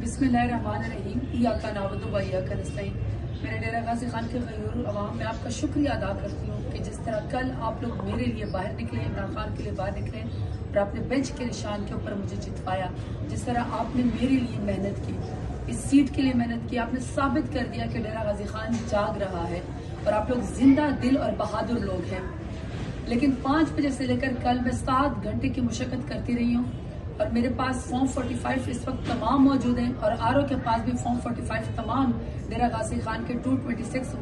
बिस्मिल्लाहिर्रहमानिर्रहीम। इय्याका नअबुदु व इय्याका नस्तईन। मेरे डेरा गाजी खान के गयूर अवाम में आपका शुक्रिया अदा करती हूँ कि जिस तरह कल आप लोग मेरे लिए बाहर निकले, इमरान खान के लिए बाहर निकले और अपने बेंच के निशान के ऊपर मुझे जितवाया। जिस तरह आपने मेरे लिए मेहनत की, इस सीट के लिए मेहनत की, आपने साबित कर दिया कि डेरा गाजी खान जाग रहा है और आप लोग जिंदा दिल और बहादुर लोग हैं। लेकिन 5 बजे से लेकर कल मैं 7 घंटे की मुशक्कत करती रही हूँ और मेरे पास फॉर्म 45 इस वक्त तमाम मौजूद हैं और आरओ के पास भी फॉर्म 45 तमाम डेरा गाजी खान के 226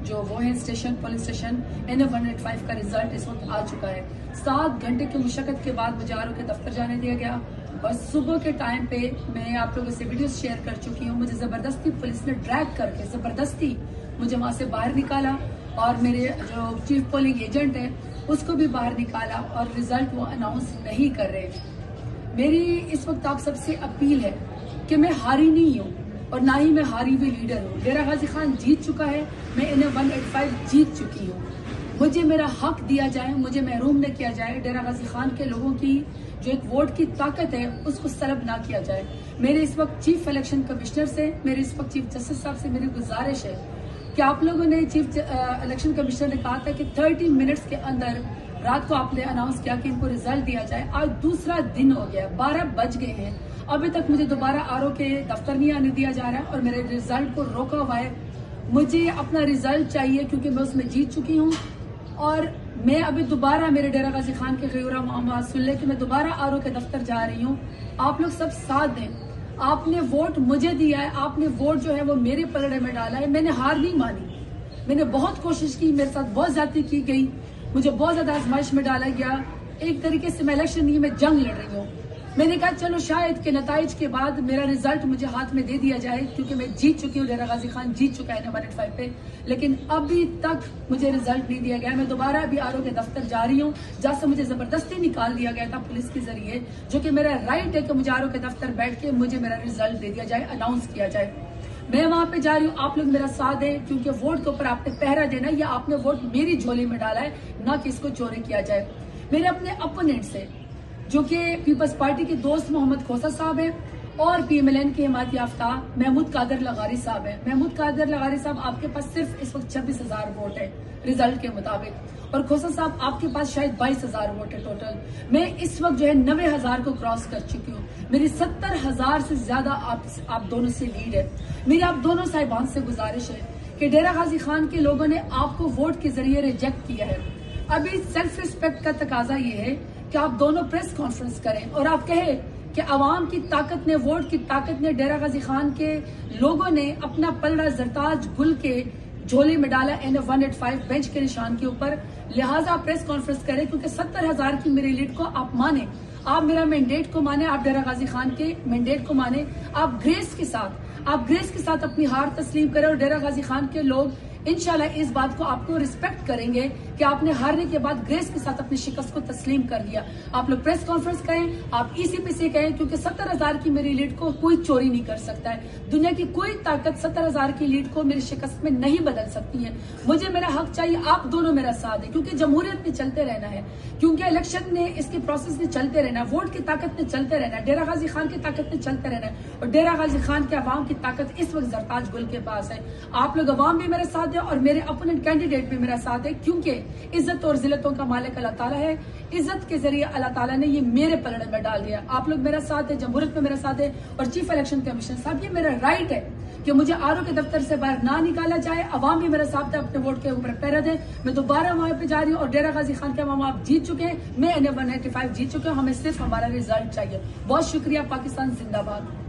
जो वो है स्टेशन, पुलिस स्टेशन NF185 का रिजल्ट इस वक्त आ चुका है। 7 घंटे की मुशक्कत के बाद मुझे आरओ के दफ्तर जाने दिया गया और सुबह के टाइम पे मैं आप लोगों से वीडियोस शेयर कर चुकी हूँ। मुझे जबरदस्ती पुलिस ने ड्रैग करके जबरदस्ती मुझे वहां से बाहर निकाला और मेरे जो चीफ पोलिंग एजेंट है उसको भी बाहर निकाला और रिजल्ट वो अनाउंस नहीं कर रहे। मेरी इस वक्त आप सबसे अपील है कि मैं हारी नहीं हूँ और ना ही मैं हारी हुई लीडर हूँ। डेरा गाजी खान जीत चुका है, मैं NF185 जीत चुकी हूँ। मुझे मेरा हक दिया जाए, मुझे महरूम न किया जाए। डेरा गाजी खान के लोगों की जो एक वोट की ताकत है उसको सलब ना किया जाए। मेरे इस वक्त चीफ इलेक्शन कमिश्नर से, मेरे इस वक्त चीफ जस्टिस साहब से मेरी गुजारिश है कि आप लोगों ने, चीफ इलेक्शन कमिश्नर ने कहा था कि 30 मिनट्स के अंदर रात को आपने अनाउंस किया कि इनको रिजल्ट दिया जाए। आज दूसरा दिन हो गया, 12 बज गए हैं, अभी तक मुझे दोबारा आरओ के दफ्तर नहीं आने दिया जा रहा है और मेरे रिजल्ट को रोका हुआ है। मुझे अपना रिजल्ट चाहिए क्योंकि मैं उसमें जीत चुकी हूँ और मैं अभी दोबारा मेरे डेरा गाजी खान के खयूरा मामला सुन ले कि मैं दोबारा आरओ के दफ्तर जा रही हूँ। आप लोग सब साथ दें। आपने वोट मुझे दिया है, आपने वोट जो है वो मेरे पलड़े में डाला है। मैंने हार नहीं मानी, मैंने बहुत कोशिश की, मेरे साथ बहुत ज्यादती की गई, मुझे बहुत ज्यादा आजमाइश में डाला गया। एक तरीके से मैं इलेक्शन नहीं, मैं जंग लड़ रही हूँ। मैंने कहा चलो शायद के नताइज के बाद मेरा रिजल्ट मुझे हाथ में दे दिया जाए क्योंकि मैं जीत चुकी हूँ, डेरा गाजी खान जीत चुका है NF185 पे, लेकिन अभी तक मुझे रिजल्ट नहीं दिया गया। मैं दोबारा अभी आरओ के दफ्तर जा रही हूँ जहाँ से मुझे जबरदस्ती निकाल दिया गया था पुलिस के जरिए, जो कि मेरा राइट है कि मुझे आरओ के दफ्तर बैठ के मुझे मेरा रिजल्ट दे दिया जाए, अनाउंस किया जाए। मैं वहां पे जा रही हूँ, आप लोग मेरा साथ दें क्योंकि वोट के ऊपर आपने पहरा देना या आपने वोट मेरी झोली में डाला है, ना कि इसको चोरी किया जाए। मेरे अपने अपोनेंट से जो कि पीपल्स पार्टी के दोस्त मोहम्मद खोसा साहब हैं और PMLN के हिमायत याफ्ता महमूद कादर लगारी साहब हैं। महमूद कादर लगारी साहब आपके पास सिर्फ इस वक्त 26,000 वोट है रिजल्ट के मुताबिक और खोसा साहब आपके पास शायद 22,000 वोट है टोटल। मैं इस वक्त जो है 90,000 को क्रॉस कर चुकी हूँ। मेरी 70,000 से ज्यादा आप दोनों से लीड है। मेरी आप दोनों साहिबान से गुजारिश है कि डेरा गाजी खान के लोगों ने आपको वोट के जरिए रिजेक्ट किया है। अभी सेल्फ रिस्पेक्ट का तकाजा ये है कि आप दोनों प्रेस कॉन्फ्रेंस करें और आप कहें कि अवाम की ताकत ने, वोट की ताकत ने, डेरा गाजी खान के लोगों ने अपना पलड़ा जरताज गुल के झोले में डाला NF185 बेंच के निशान के ऊपर। लिहाजा आप प्रेस कॉन्फ्रेंस करें क्योंकि 70,000 की मेरी लीड को आप माने, आप मेरा मैंडेट को माने, आप डेरा गाजी खान के मैंडेट को माने, आप ग्रेस के साथ अपनी हार तस्लीम करें और डेरा गाजी खान के लोग इंशाल्लाह इस बात को आपको रिस्पेक्ट करेंगे कि आपने हारने के बाद ग्रेस के साथ अपनी शिकस्त को तस्लीम कर दिया। आप लोग प्रेस कॉन्फ्रेंस करें, आप ECP से कहें क्योंकि 70,000 की मेरी लीड को कोई चोरी नहीं कर सकता है। दुनिया की कोई ताकत 70,000 की लीड को मेरी शिकस्त में नहीं बदल सकती है। मुझे मेरा हक चाहिए, आप दोनों मेरा साथ दें क्योंकि जमहूरियत में चलते रहना है, क्योंकि इलेक्शन ने, इसके प्रोसेस में चलते रहना है, वोट की ताकत में चलते रहना है, डेरा गाजी खान की ताकत में चलते रहना है और डेरा गाजी खान के अवाम की ताकत इस वक्त जरताज गुल के पास है। आप लोग अवाम भी मेरे साथ और मेरे अपोनेंट कैंडिडेट भी मेरा साथ है क्योंकि इज्जत और जिल्लतों का मालिक अल्लाह ताला है। इज्जत के जरिए अल्लाह ताला ने ये मेरे पलड़े में डाल दिया। आप लोग मेरा साथ है, जमहूरियत में मेरा साथ है और चीफ इलेक्शन कमिश्नर साहब, ये मेरा राइट है कि मुझे आरओ के दफ्तर से बाहर ना निकाला जाए। अवाम भी मेरा साथ है, अपने वोट के ऊपर पहरा दे। मैं दोबारा वहां पे जा रही हूँ और डेरा गाजी खान के अवाम आप जीत चुके हैं, मैं NF185 जीत चुके हूँ। हमें सिर्फ हमारा रिजल्ट चाहिए। बहुत शुक्रिया। पाकिस्तान जिंदाबाद।